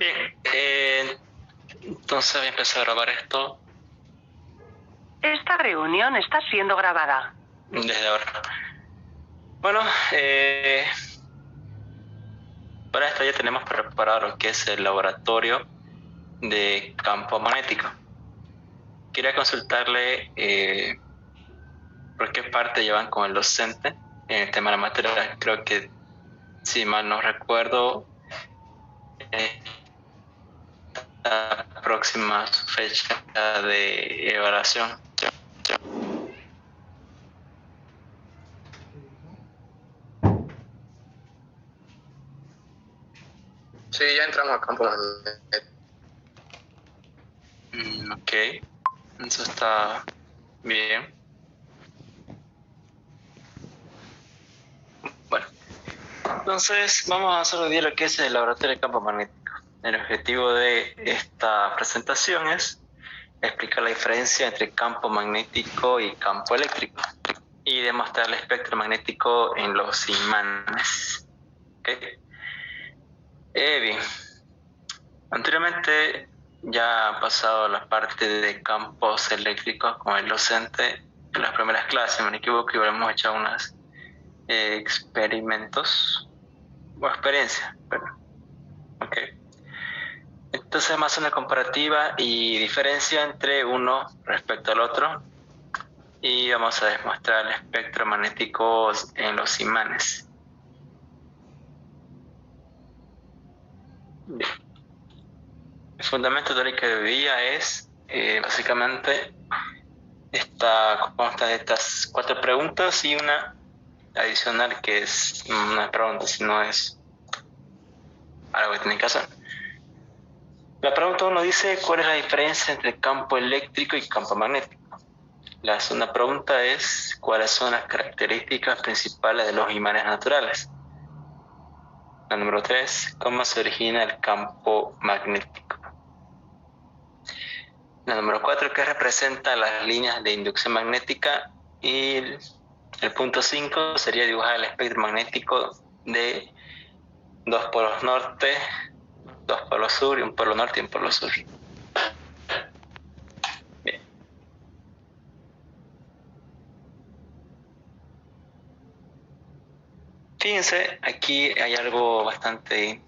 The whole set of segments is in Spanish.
Bien, entonces voy a empezar a grabar esto Esta reunión está siendo grabada. desde ahora. Bueno, para esto ya tenemos preparado lo que es el laboratorio de campo magnético. Quería consultarle por qué parte llevan con el docente en el tema de la materia. Creo que, si mal no recuerdo, la próxima fecha de evaluación. Sí, ya entramos a campo magnético. Ok, eso está bien. Bueno, entonces vamos a hacer hoy día lo que es el laboratorio de campo magnético. El objetivo de esta presentación es explicar la diferencia entre campo magnético y campo eléctrico y demostrar el espectro magnético en los imanes. ¿Okay? Bien, anteriormente ya ha pasado la parte de campos eléctricos con el docente en las primeras clases, si no me equivoco, y hemos hecho unos experimentos o experiencias. Okay. Entonces vamos a hacer una comparativa y diferencia entre uno respecto al otro y vamos a demostrar el espectro magnético en los imanes. Bien. El fundamento teórico de hoy día es básicamente consta de estas 4 preguntas y una adicional que es una pregunta, si no es algo que tienen que hacer. La pregunta 1 dice: ¿cuál es la diferencia entre campo eléctrico y campo magnético? La segunda pregunta es: ¿cuáles son las características principales de los imanes naturales? La número 3: ¿cómo se origina el campo magnético? La número 4: ¿qué representa las líneas de inducción magnética? Y el punto 5 sería dibujar el espectro magnético de 2 polos norte, 2 polos sur, y un polo norte y un polo sur. Bien. Fíjense, aquí hay algo bastante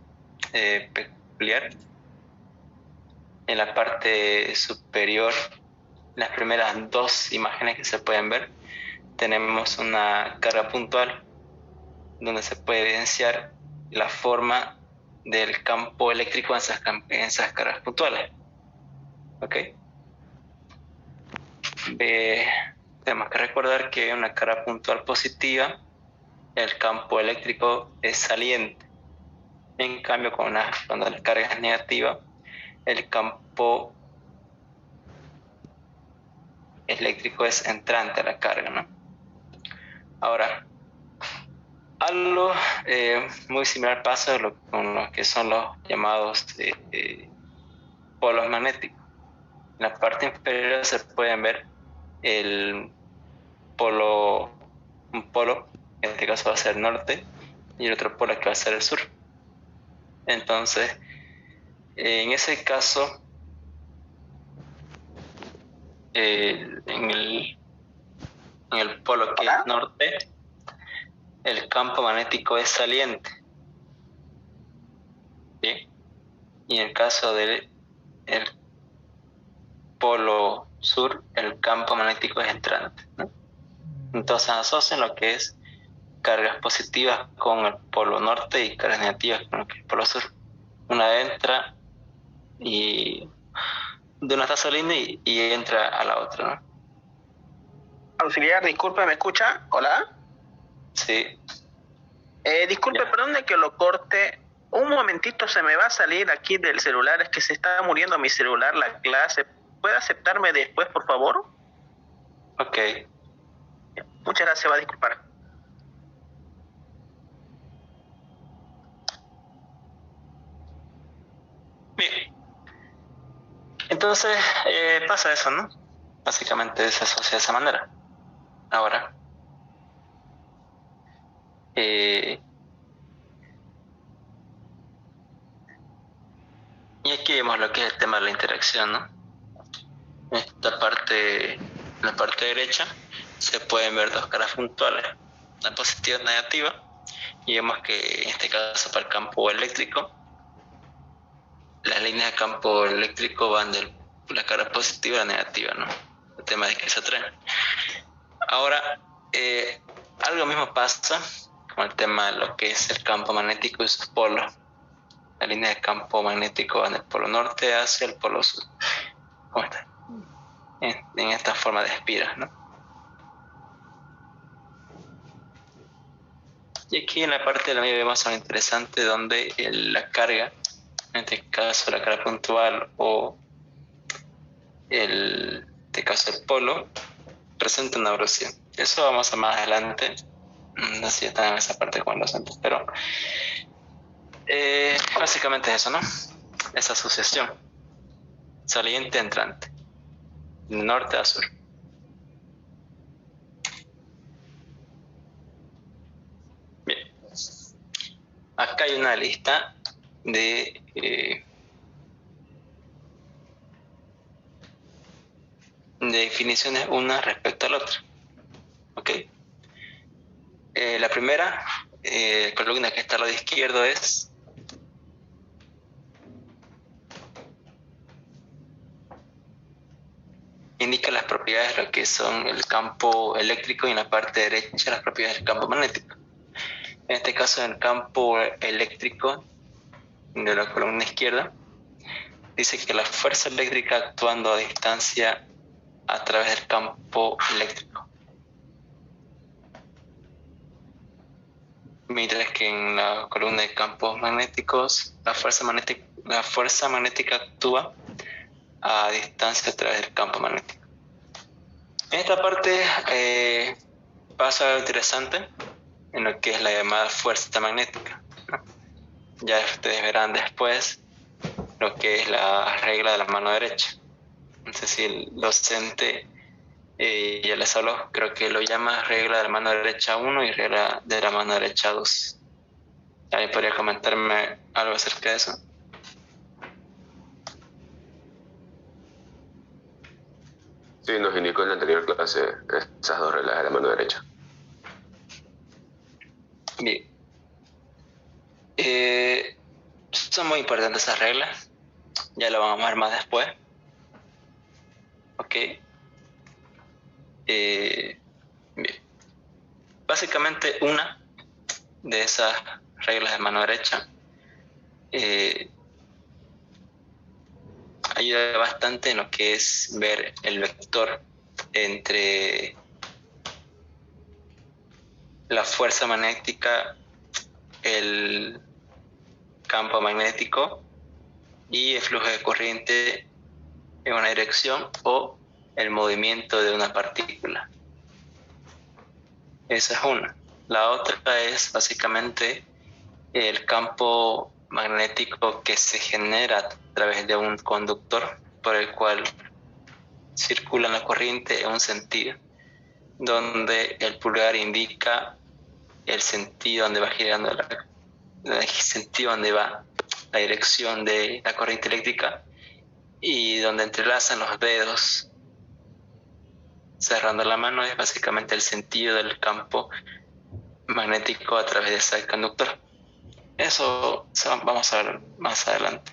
peculiar. En la parte superior, las primeras 2 imágenes que se pueden ver, tenemos una carga puntual donde se puede evidenciar la forma del campo eléctrico en esas cargas puntuales. ¿Ok? Tenemos que recordar que una carga puntual positiva, el campo eléctrico es saliente. En cambio, cuando la carga es negativa, el campo eléctrico es entrante a la carga, ¿no? Ahora, algo muy similar pasa con lo que son los llamados polos magnéticos. En la parte inferior se pueden ver un polo, en este caso va a ser norte, y el otro polo que va a ser el sur. Entonces, en ese caso, en el polo que es norte, el campo magnético es saliente. ¿Sí? Y en el caso del polo sur, el campo magnético es entrante, ¿no? Entonces asocian lo que es cargas positivas con el polo norte y cargas negativas con lo que es el polo sur. Una entra y de una está saliendo y entra a la otra, ¿no? Auxiliar, disculpe, ¿me escucha? ¿Hola? Sí. Disculpe, Ya. perdón de que lo corte. Un momentito, se me va a salir aquí del celular. Es que se está muriendo mi celular, la clase. ¿Puede aceptarme después, por favor? Ok. Muchas gracias, va a disculpar. Bien. Entonces pasa eso, ¿no? Básicamente se asocia de esa manera. Ahora, Y aquí vemos lo que es el tema de la interacción, ¿no? En la parte derecha, se pueden ver dos caras puntuales, la positiva y la negativa, y vemos que en este caso para el campo eléctrico, las líneas de campo eléctrico van de la cara positiva a la negativa, ¿no? El tema de que se atraen. Ahora, algo mismo pasa con el tema de lo que es el campo magnético y sus polos. La línea de campo magnético va del polo norte hacia el polo sur. ¿Cómo está? En esta forma de espiras, ¿no? Y aquí en la parte de la media vemos algo interesante donde la carga, en este caso la carga puntual o en este caso el polo, presenta una velocidad. Eso vamos a más adelante, no sé si está en esa parte con los antes, pero básicamente es eso, ¿no? Esa asociación saliente entrante, de norte a sur. Bien, acá hay una lista de definiciones una respecto a la otra. ¿Ok? La primera columna que está al lado izquierdo es indica las propiedades de lo que son el campo eléctrico y en la parte derecha las propiedades del campo magnético. En este caso, en el campo eléctrico de la columna izquierda, dice que la fuerza eléctrica actuando a distancia a través del campo eléctrico. Mientras que en la columna de campos magnéticos, la fuerza magnética actúa a distancia a través del campo magnético. En esta parte pasa algo interesante en lo que es la llamada fuerza magnética, ¿no? Ya ustedes verán después lo que es la regla de la mano derecha. No sé si el docente ya les habló, creo que lo llama regla de la mano derecha 1 y regla de la mano derecha 2. ¿Alguien podría comentarme algo acerca de eso? Sí, nos indicó en la anterior clase esas dos reglas de la mano derecha. Bien. Son muy importantes esas reglas. Ya lo vamos a ver más después. Ok. Bien. Básicamente una de esas reglas de mano derecha ayuda bastante en lo que es ver el vector entre la fuerza magnética, el campo magnético y el flujo de corriente en una dirección o el movimiento de una partícula. Esa es una. La otra es básicamente el campo magnético que se genera a través de un conductor por el cual circula la corriente en un sentido, donde el pulgar indica el sentido donde va girando el sentido donde va la dirección de la corriente eléctrica y donde entrelazan los dedos cerrando la mano es básicamente el sentido del campo magnético a través de ese conductor. Eso vamos a ver más adelante.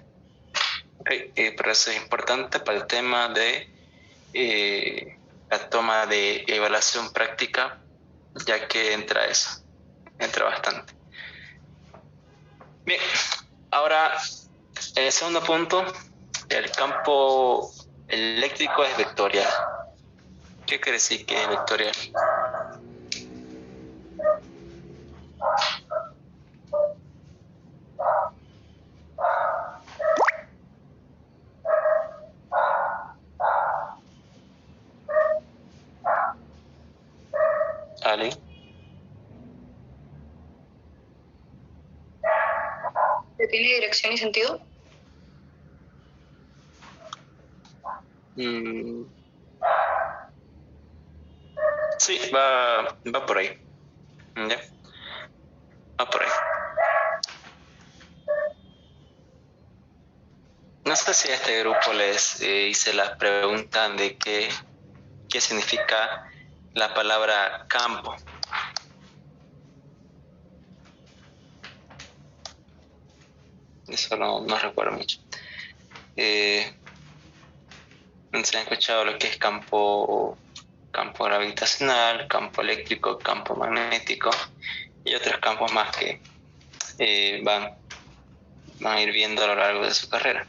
Okay. Pero eso es importante para el tema de la toma de evaluación práctica, ya que entra bastante. Bien, ahora el segundo punto, el campo eléctrico es vectorial. ¿Qué quiere decir que es vectorial? ¿Ali? ¿Tiene dirección y sentido? Sí, va por ahí. ¿Ya? Va por ahí. sé si a este grupo les hice la pregunta de qué significa la palabra campo. Eso no recuerdo mucho. Se han escuchado lo que es campo gravitacional, campo eléctrico, campo magnético y otros campos más que van a ir viendo a lo largo de su carrera.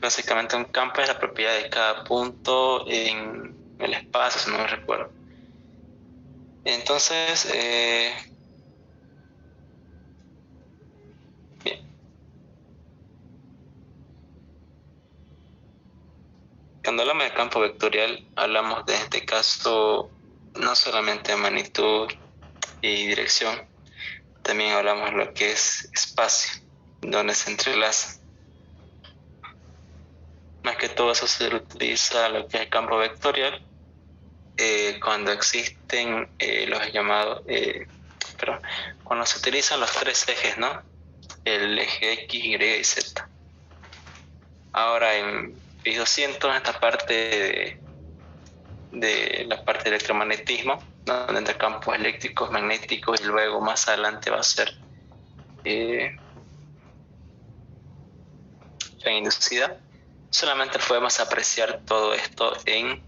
Básicamente un campo es la propiedad de cada punto en el espacio, si no me recuerdo. Entonces, bien. Cuando hablamos de campo vectorial, hablamos de este caso no solamente de magnitud y dirección, también hablamos de lo que es espacio, donde se entrelaza. Más que todo eso se utiliza lo que es el campo vectorial cuando existen los llamados, cuando se utilizan los tres ejes, ¿no? El eje X, Y y Z. Ahora en PIS 200, en esta parte de la parte de electromagnetismo, ¿no? Donde entre campos eléctricos, magnéticos y luego más adelante va a ser fe inducida. Solamente podemos apreciar todo esto en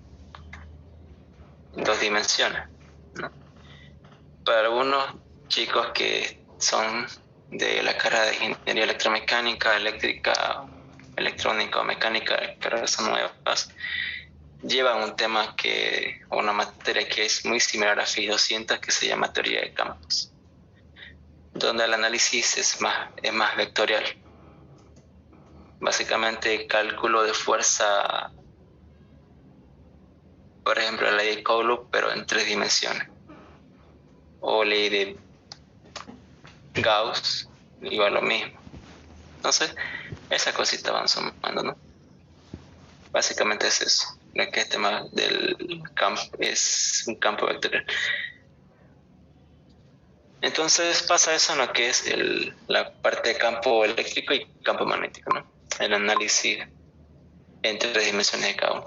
dos dimensiones, ¿no? Para algunos chicos que son de la carrera de ingeniería electromecánica, eléctrica, electrónica o mecánica, carreras son nuevas, llevan un tema o una materia que es muy similar a FIS 200, que se llama teoría de campos, donde el análisis es más vectorial. Básicamente cálculo de fuerza, por ejemplo la ley de Coulomb, pero en 3 dimensiones, o ley de Gauss, igual lo mismo. Entonces esas cositas van sumando, ¿no? Básicamente es eso, lo que es tema del campo, es un campo vectorial. Entonces pasa eso en lo que es la parte de campo eléctrico y campo magnético, ¿no? El análisis en 3 dimensiones de cada uno.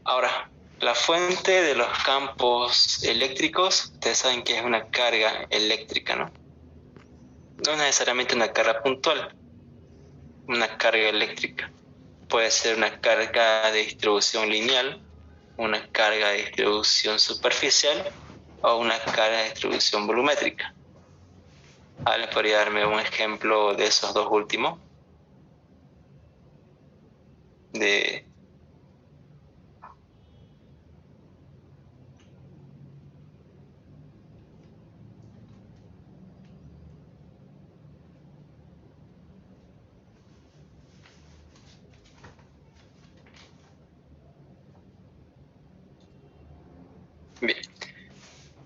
Ahora, la fuente de los campos eléctricos, ustedes saben que es una carga eléctrica, ¿no? No es necesariamente una carga puntual, una carga eléctrica. Puede ser una carga de distribución lineal, una carga de distribución superficial o una carga de distribución volumétrica. ¿Ale podría darme un ejemplo de esos dos últimos? Bien.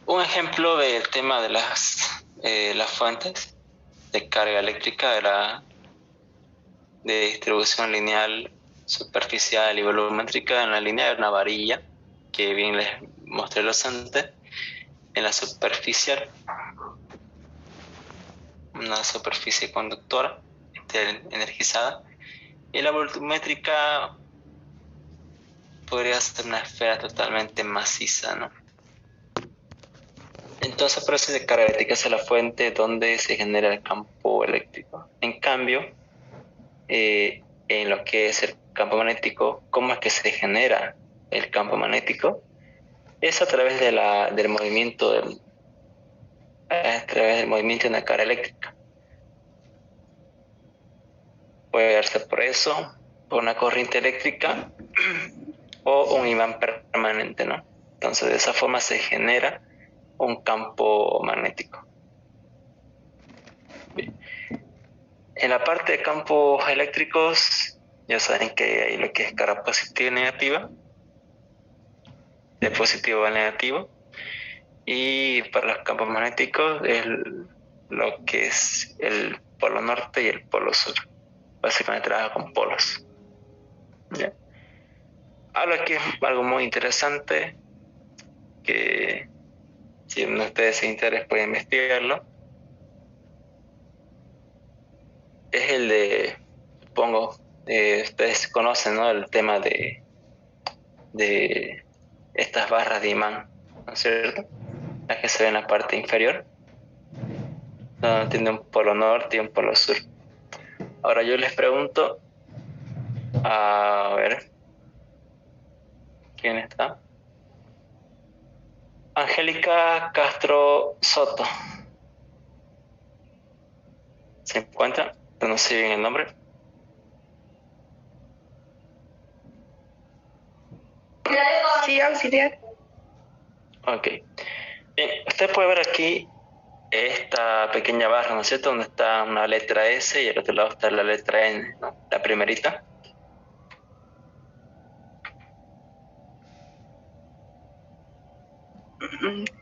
Un ejemplo del tema de las fuentes de carga eléctrica de distribución lineal, superficial y volumétrica. En la línea de una varilla, que bien les mostré los antes. En la superficial, una superficie conductora energizada. Y la volumétrica podría ser una esfera totalmente maciza, ¿no? Entonces, por eso de carga eléctrica es la fuente donde se genera el campo eléctrico. En cambio, en lo que es el campo magnético, ¿cómo es que se genera el campo magnético? Es a través del movimiento de una carga eléctrica. Puede darse por eso, por una corriente eléctrica o un imán permanente, ¿no? Entonces, de esa forma se genera un campo magnético. Bien. En la parte de campos eléctricos, ya saben que hay lo que es carga positiva y negativa, de positivo a negativo, y para los campos magnéticos es lo que es el polo norte y el polo sur. Básicamente trabaja con polos. ¿Ya? Algo aquí, algo muy interesante, que si uno de ustedes se interesa puede investigarlo, es el de, supongo, ustedes conocen, ¿no? El tema de estas barras de imán, ¿no es cierto? Las que se ven en la parte inferior, donde tiene un polo norte y un polo sur. Ahora yo les pregunto, a ver, ¿quién está? Angélica Castro Soto. ¿Se encuentra? No sé bien el nombre. Sí, auxiliar. Ok. Bien, usted puede ver aquí esta pequeña barra, ¿no es cierto? Donde está una letra S y al otro lado está la letra N, ¿no? La primerita.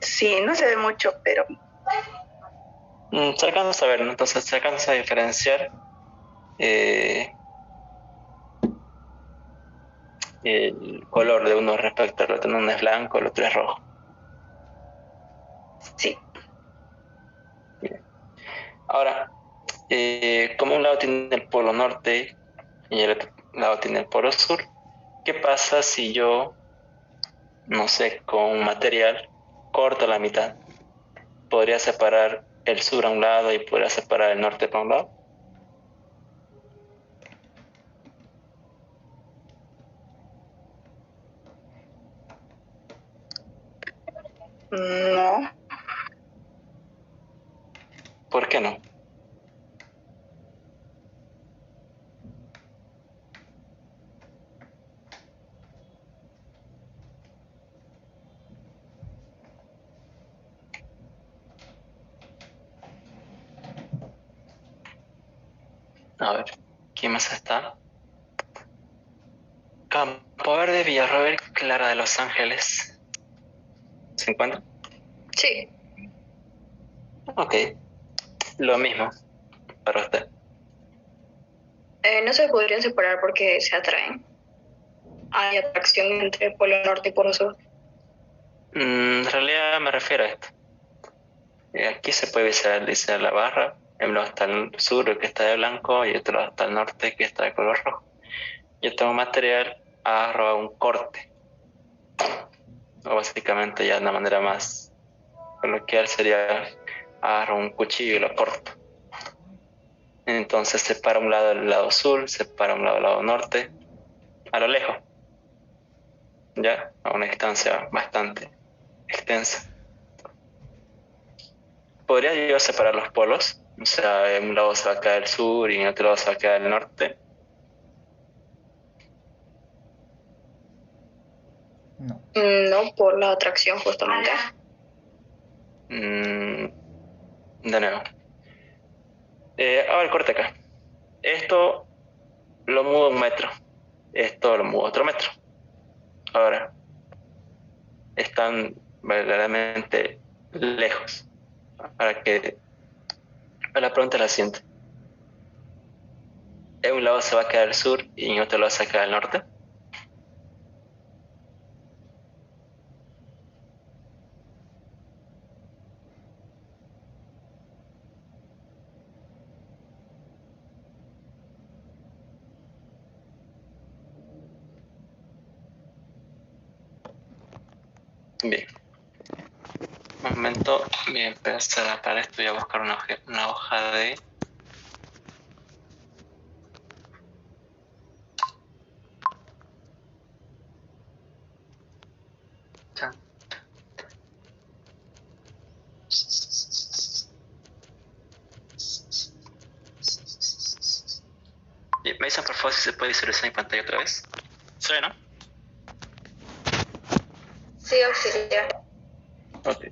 Sí, no se ve mucho, pero Se alcanza a ver, ¿no? Entonces se alcanza a diferenciar eh, el color de uno respecto al otro. Uno es blanco, el otro es rojo. sí. Bien. Ahora, como un lado tiene el polo norte y el otro lado tiene el polo sur, ¿qué pasa si yo, no sé, con un material corto la mitad? ¿Podría separar el sur a un lado y podría separar el norte para un lado? No. ¿Por qué no? A ver, ¿quién más está? Campo Verde, Villarroel, Clara de Los Ángeles. ¿Se encuentra? Sí. Ok, lo mismo para usted. No se podrían separar porque se atraen. Hay atracción entre polo norte y polo sur. En realidad me refiero a esto. Aquí se puede visualizar la barra. En un lado está el sur, el que está de blanco, y otro lado está el norte, que está de color rojo. Yo tengo material, agarro un corte. O básicamente ya de una manera más coloquial sería agarro un cuchillo y lo corto. Entonces separa un lado el lado sur, separa un lado el lado norte, a lo lejos, ya a una distancia bastante extensa. ¿Podría yo separar los polos? O sea, en un lado se va a quedar el sur y en otro lado se va a quedar el norte. No. No por la atracción, justamente. De nuevo. A ver, corte acá. Esto lo mudo 1 metro. Esto lo mudo otro metro. Ahora, están verdaderamente lejos. Para que la pregunta es la siguiente. En un lado se va a quedar el sur y en otro lado se va a quedar el norte. Bien. Un momento, voy a empezar para esto. Voy a buscar una hoja de... Bien, me dicen por favor si se puede visualizar en pantalla otra vez. ¿Se ve, no? Sí, auxiliar. Ok.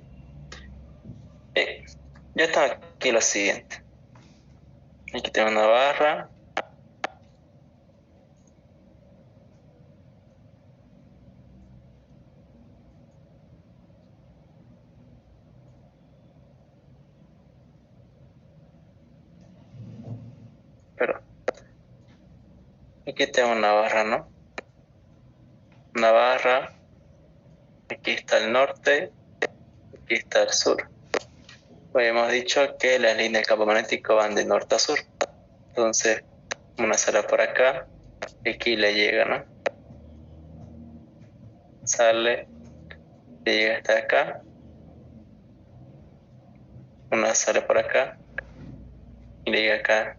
Ya está aquí lo siguiente. Aquí tengo una barra. Pero aquí tengo una barra, ¿no? una barra, aquí está el norte, aquí está el sur. Habíamos dicho que las líneas del campo magnético van de norte a sur. Entonces, una sale por acá, y aquí le llega, ¿no? Sale, le llega hasta acá. Una sale por acá, y le llega acá.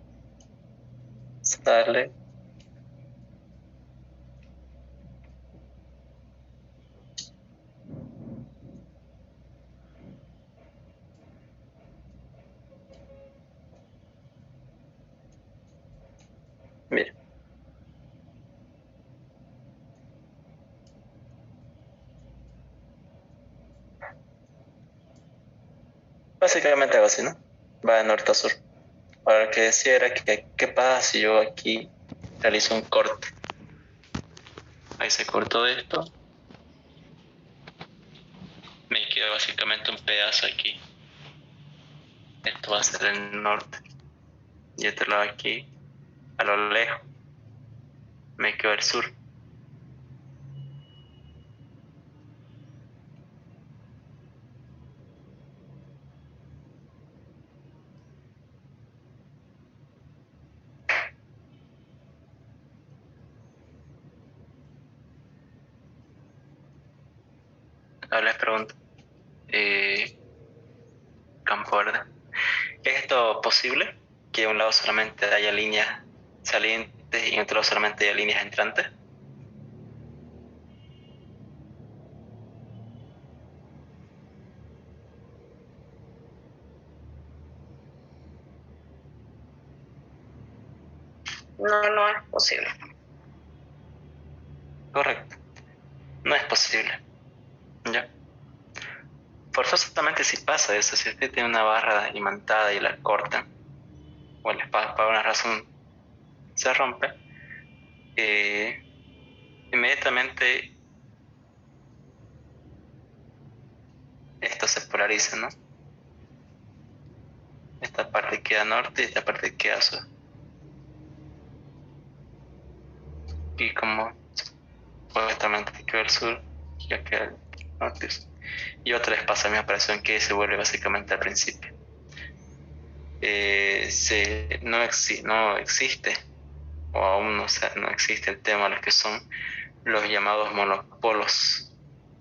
Sale. Mira. Básicamente algo así, ¿no? Va de norte a sur. Ahora, lo que decía era que qué pasa si yo aquí realizo un corte. Ahí se cortó esto. Me queda básicamente un pedazo aquí. Esto va a ser el norte. Y este lado aquí, a lo lejos, me quedó el sur. Ahora les pregunto, campo verde, ¿es esto posible? ¿Que en un lado solamente haya líneas salientes y en otro lado solamente haya líneas entrantes? No, no es posible. Correcto, no es posible. ¿Ya? Forzosamente si pasa eso, si usted tiene una barra imantada y la corta, o el espacio por una razón se rompe, inmediatamente esto se polariza, ¿no? Esta parte queda norte y esta parte queda sur. Y como supuestamente queda el sur, ya queda el norte. Y otra vez pasa la misma operación que se vuelve básicamente al principio. No existe, o aún no existe el tema de los que son los llamados monopolos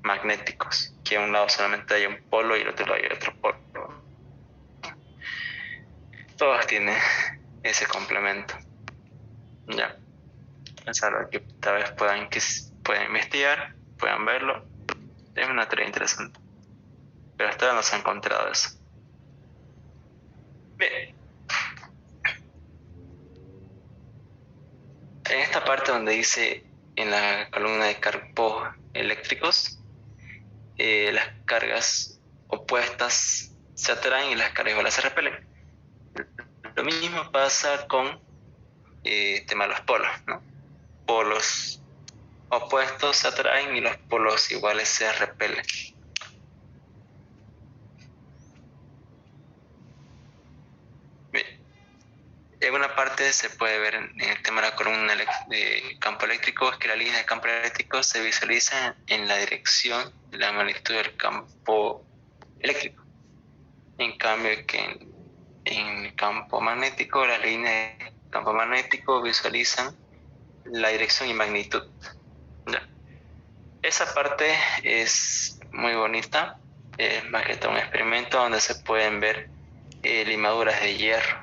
magnéticos, que a un lado solamente hay un polo y al otro lado hay otro polo. Todos tienen ese complemento. Ya. Es algo que tal vez puedan investigar, puedan verlo. Es una teoría interesante. Pero hasta ahora no se ha encontrado eso. Bien. En esta parte donde dice en la columna de campos eléctricos, las cargas opuestas se atraen y las cargas iguales se repelen. Lo mismo pasa con tema de los polos, ¿no? Polos opuestos se atraen y los polos iguales se repelen. Bien. En una parte se puede ver en el tema de la columna de campo eléctrico, es que la línea de campo eléctrico se visualiza en la dirección de la magnitud del campo eléctrico. En cambio que en el campo magnético, las líneas de campo magnético visualizan la dirección y magnitud. ¿Ya? Esa parte es muy bonita, es más que todo un experimento donde se pueden ver limaduras de hierro.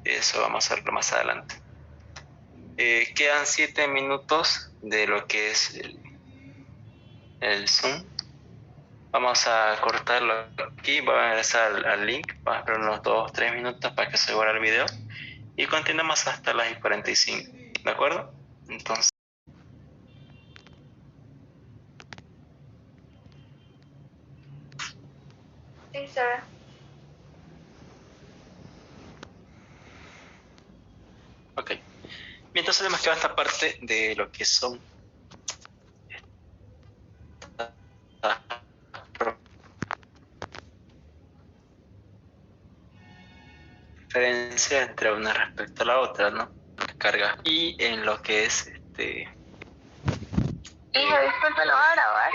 Eso vamos a verlo más adelante. Quedan 7 minutos de lo que es el Zoom. Vamos a cortarlo aquí, voy a regresar al link, vamos a esperar unos 2-3 minutos para que se guarde el video y continuamos hasta las 45, ¿de acuerdo? Entonces, Sí, se ve. ok. Mientras hemos quedado esta parte de lo que son diferencia entre una respecto a la otra, ¿no? Carga y en lo que es Hijo, disculpe, ¿lo va a grabar?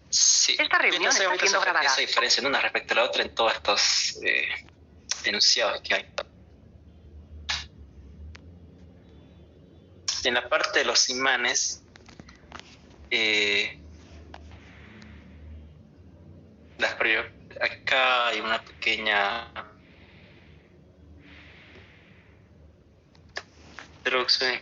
Sí. Esta reunión Entonces, está ahorita siendo se grabada. esa diferencia en una respecto a la otra en todos estos enunciados que hay. En la parte de los imanes, acá hay una pequeña introducción.